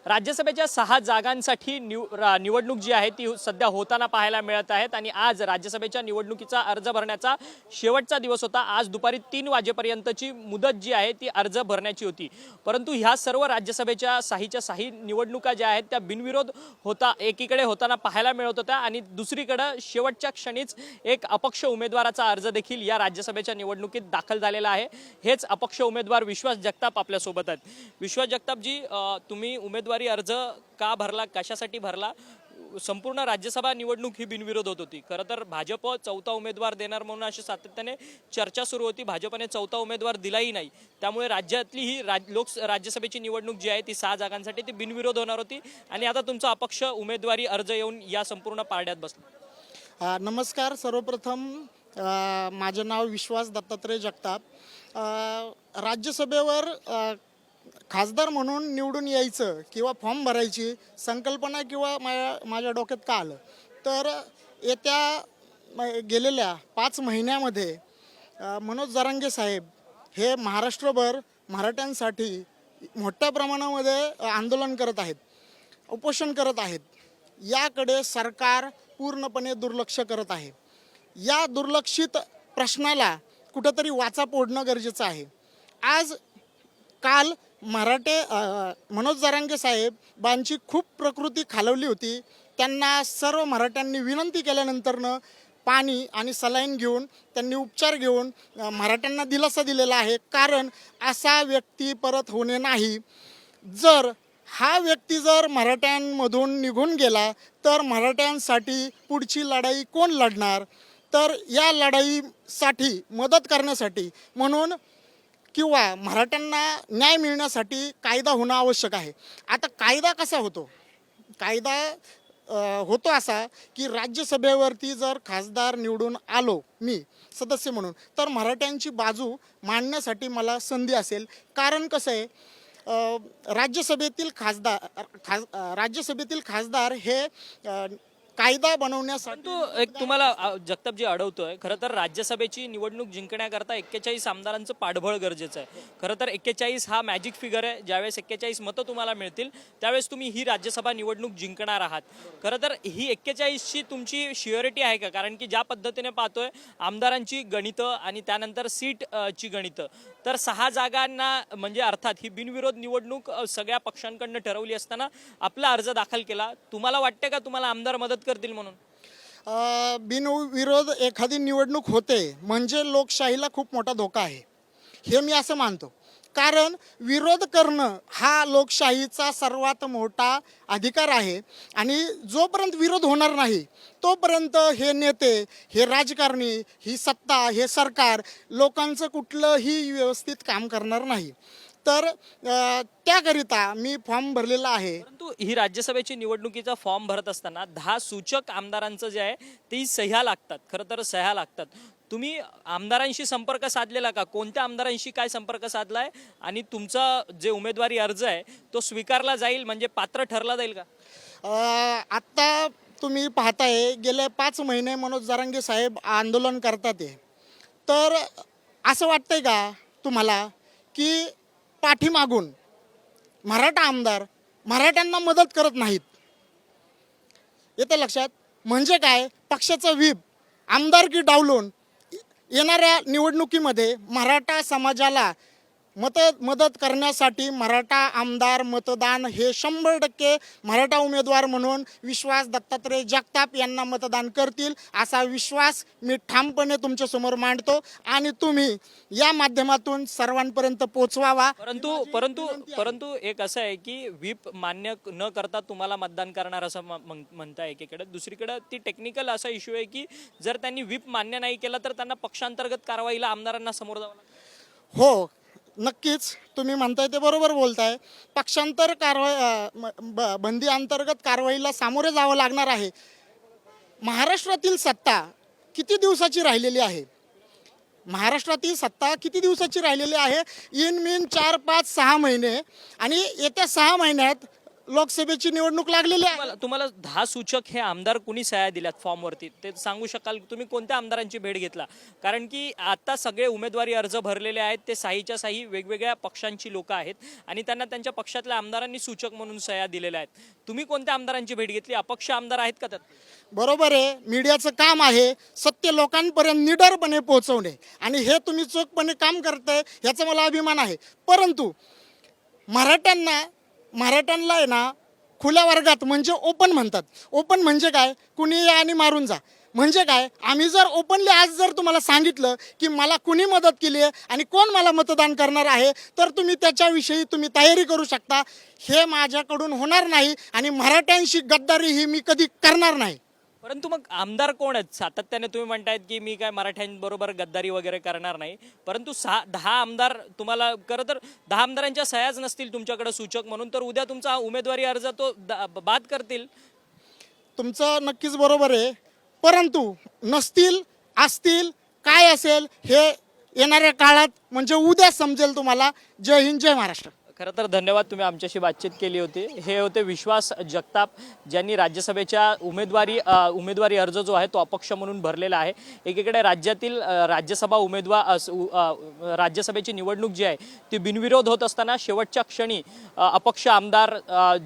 राज्यसभेच्या 6 जागांसाठी निवडणूक जी आहे ती सध्या होताना पाहायला मिळत आहेत आणि आज राज्यसभेच्या निवडणुकीचा अर्ज भरण्याचा शेवटचा दिवस होता। आज दुपारी 3 वाजेपर्यंतची मुदत जी आहे ती अर्ज भरण्याची होती, परंतु ह्या सर्व राज्यसभेच्या 6च्या 6 निवडणुका ज्या आहेत त्या बिनविरोध एकीकडे होताना पाहायला मिळत होत्या आणि दुसरीकडे शेवटच्या क्षणीच एक अपक्ष उमेदवाराचा अर्ज देखील या राज्यसभेच्या निवडणुकीत दाखल झालेला आहे। हेच अपक्ष उमेदवार विश्वास जगताप आपल्या सोबत आहेत। विश्वास जगताप जी, तुम्ही उमेदवारी अर्ज का भरला, कशासाठी भरला? संपूर्ण राज्यसभा निवडणूक ही बिनविरोध होत होती। खरं तर भाजप चौथा उमेदवार देणार म्हणून अशी सातत्याने चर्चा सुरू होती। भाजपने चौथा उमेदवार दिलाही नाही, त्यामुळे राज्यातली ही राज्यसभेची निवडणूक जी आहे ती 6 जागांसाठी ती बिनविरोध होणार होती आणि आता तुमचा अपक्ष उमेदवारी अर्ज येऊन या संपूर्ण पारड्यात बसला। नमस्कार, सर्वप्रथम माझे नाव विश्वास दत्तात्रय जगताप। राज्यसभेवर खासदार म्हणून निवडून यायचं किंवा फॉर्म भरायची संकल्पना किंवा माझ्या डोक्यात का आलं तर येत्या गेलेल्या 5 महिन्यामध्ये मनोज जरांगे साहेब हे महाराष्ट्रभर मराठ्यांसाठी मोठ्या प्रमाणामध्ये आंदोलन करत आहेत, उपोषण करत आहेत। याकडे सरकार पूर्णपणे दुर्लक्ष करत आहे। या दुर्लक्षित प्रश्नाला कुठेतरी वाचा फोडणं गरजेचं आहे। काल मनोज जरांगे साहेबांची खूप प्रकृती खालवली होती। त्यांना सर्व मराठ्यांनी विनंती केल्यानंतरनं पाणी आणि सलाईन घेऊन त्यांनी उपचार घेऊन मराठ्यांना दिलासा दिलेला आहे, कारण असा व्यक्ती परत होणे नाही। हा व्यक्ती जर मराठ्यांमधून निघून गेला तर मराठ्यांसाठी पुढची लढाई कोण लढणार? तर या लढाईसाठी मदत करण्यासाठी म्हणून किंवा मराठ्यांना न्याय मिळण्यासाठी कायदा होणं आवश्यक आहे। आता कायदा कसा होतो? कायदा होतो असा की राज्यसभेवरती जर खासदार निवडून आलो मी सदस्य म्हणून, तर मराठ्यांची बाजू मांडण्यासाठी मला संधी असेल। कारण कसं आहे, राज्यसभेतील खासदार हे कायदा बनवण्यासाठी एक तुम्हाला जगतापजी अडवतोय। खरं तर राज्यसभेची निवडणूक जिंकण्याकरता 41 आमदारांचं पाठबळ गरजेचं आहे। खरं तर 41 हा मॅजिक फिगर आहे। ज्यावेळेस 41 मतं तुम्हाला मिळतील त्यावेळेस तुम्ही ही राज्यसभा निवडणूक जिंकणार आहात। खरं तर ही 41ची तुमची श्युअरिटी आहे का? कारण की ज्या पद्धतीने पाहतोय आमदारांची गणितं आणि त्यानंतर सीटची गणितं, तर 6 जागांना म्हणजे अर्थात ही बिनविरोध निवडणूक सगळ्या पक्षांकडनं ठरवली असताना आपला अर्ज दाखल केला। तुम्हाला वाटते का तुम्हाला आमदार मदत करतील म्हणून? बिनविरोध एखादी निवडणूक होते म्हणजे लोकशाहीला खूप मोठा धोका आहे, हे मी असं मानतो। कारण विरोध करणं हा लोकशाहीचा सर्वात मोठा अधिकार आहे आणि जोपर्यंत विरोध होणार नाही तोपर्यंत हे नेते, हे राजकारणी, ही सत्ता, हे सरकार लोकांचं कुठलंही व्यवस्थित काम करणार नाही। तर त्याकरिता मी फॉर्म भरलेला आहे। परंतु ही राज्यसभेची निवडणुकीचा फॉर्म भरत असताना 10 सूचक आमदारांचं जे आहे ते सह्या लागतात। खरं तर सह्या लागतात। तुम्ही आमदारांशी संपर्क साधलेला का? कोणत्या आमदारांशी काय संपर्क साधलाय आणि तुमचा जे उमेदवारी अर्ज आहे तो स्वीकारला जाईल, म्हणजे पात्र ठरला जाईल का? आत्ता तुम्ही पाहताय गेले 5 महिने मनोज जरांगे साहेब आंदोलन करतात आहे, तर असं वाटतंय का तुम्हाला की पाठीमागून मराठा आमदार मराठ्यांना मदत करत नाहीत? येते लक्षात? म्हणजे काय, पक्षाचा व्हीप आमदारकी डावलून येणाऱ्या निवडणुकीमध्ये मराठा समाजाला मदत करण्यासाठी मराठा आमदार मतदान हे 100% मराठा उमेदवार म्हणून विश्वास दत्तात्रय जगताप यांना मतदान करतील असा विश्वास मी ठामपणे तुमच्यासमोर मांडतो आणि तुम्ही या माध्यमातून सर्वांपर्यंत पोहोचवावा। परंतु एक असं आहे की व्हीप मान्य न करता तुम्हाला मतदान करणार असं म्हणताय एकीकडे, दुसरीकडे ती टेक्निकल असा इश्यू आहे की जर त्यांनी व्हीप मान्य नाही केला तर त्यांना पक्षांतर्गत कारवाईला आमदारांना समोर जावं लागेल। हो, नक्कीच तुम्ही म्हणताय ते बरोबर बोलताय। पक्षांतर बंदी अंतर्गत कारवाईला सामोरे जावं लागणार आहे। महाराष्ट्रातील सत्ता किती दिवसाची राहिलेली आहे? महाराष्ट्रातील सत्ता किती दिवसाची राहिलेली आहे? इन 4, 5, 6 महिने आणि येत्या 6 महिन्यात लोकसभेची निवडणूक लागलेली आहे. तुम्हाला 10 सूचक हे आमदार कुणी सह्या दिल्यात फॉर्मवरती ते सांगू शकाल? तुम्ही कोणत्या आमदारांची भेट घेतला? कारण की आता सगळे उमेदवारी अर्ज भरलेले आहेत ते साहीच्या साही वेगवेगळ्या पक्षांची लोक आहेत आणि त्यांना त्यांच्या पक्षातल्या आमदारांनी सूचक म्हणून सह्या दिलेल्या आहेत. तुम्ही कोणत्या आमदारांची भेट घेतली? अपक्ष आमदार आहेत का त्यात? बरोबर आहे, मीडियाचं काम आहे सत्य लोकांपर्यंत निडरपणे पोहोचवणे आणि हे तुम्ही चोखपणे काम करताय ह्याचा मला अभिमान आहे. परंतु मराठ्यांना आहे ना खुल्या वर्गात म्हणजे ओपन म्हणतात. ओपन म्हणजे काय? कुणी या आणि मारून जा म्हणजे काय? आम्ही जर ओपनली आज जर तुम्हाला सांगितलं की मला कुणी मदत केली आहे आणि कोण मला मतदान करणार आहे तर तुम्ही त्याच्याविषयी तुम्ही तयारी करू शकता. हे माझ्याकडून होणार नाही आणि मराठ्यांशी गद्दारी ही मी कधी करणार नाही. परंतु मग आमदार कोण आहेत? सातत्याने तुम्ही म्हणतायत की मी काय मराठ्यांबरोबर गद्दारी वगैरे करणार नाही, परंतु 10 आमदार तुम्हाला खरं तर 10 आमदारांच्या सह्याच नसतील तुमच्याकडे सूचक म्हणून तर उद्या तुमचा उमेदवारी अर्ज तो बाद करतील. तुमचं नक्कीच बरोबर आहे, परंतु नसतील असतील काय असेल हे येणाऱ्या काळात म्हणजे उद्या समजेल तुम्हाला. जय हिंद, जय महाराष्ट्र. खरं तर धन्यवाद, तुम्ही आमच्याशी बातचीत केली होती. हे होते विश्वास जगताप ज्यांनी राज्यसभेच्या उमेदवारी अर्ज जो आहे तो अपक्ष म्हणून भरलेला आहे. एकीकडे राज्यातील राज्यसभा राज्यसभेची निवडणूक जी आहे ती बिनविरोध होत असताना शेवटच्या क्षणी अपक्ष आमदार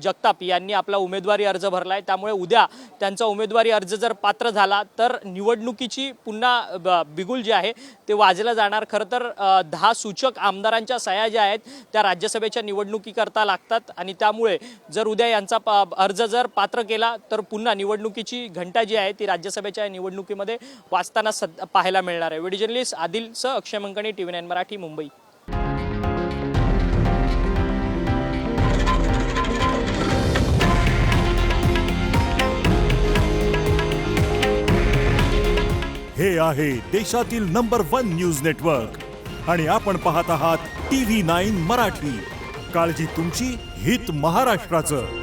जगताप यांनी आपला उमेदवारी अर्ज भरला आहे. त्यामुळे उद्या त्यांचा उमेदवारी अर्ज जर पात्र झाला तर निवडणुकीची पुन्हा बिगुल जे आहे ते वाजलं जाणार. खरं तर 10 सूचक आमदारांच्या सह्या ज्या आहेत त्या राज्यसभेच्या निवडणुकीकरता लागतात आणि त्यामुळे जर उद्या यांचा अर्ज जर पात्र केला तर पुन्हा निवडणुकीची घंटा जी आहे ती राज्यसभेच्या निवडणुकीमध्ये वाजताना पाहायला मिळणार आहे. व्हिडिओ जर्नलिस्ट आदिलसह अक्षय मंकणी, TV9 मराठी, मुंबई. हे आहे देशातील नंबर 1 न्यूज नेटवर्क आणि आपण पाहत आहात TV9 मराठी. काळजी तुमची, हित महाराष्ट्राचं.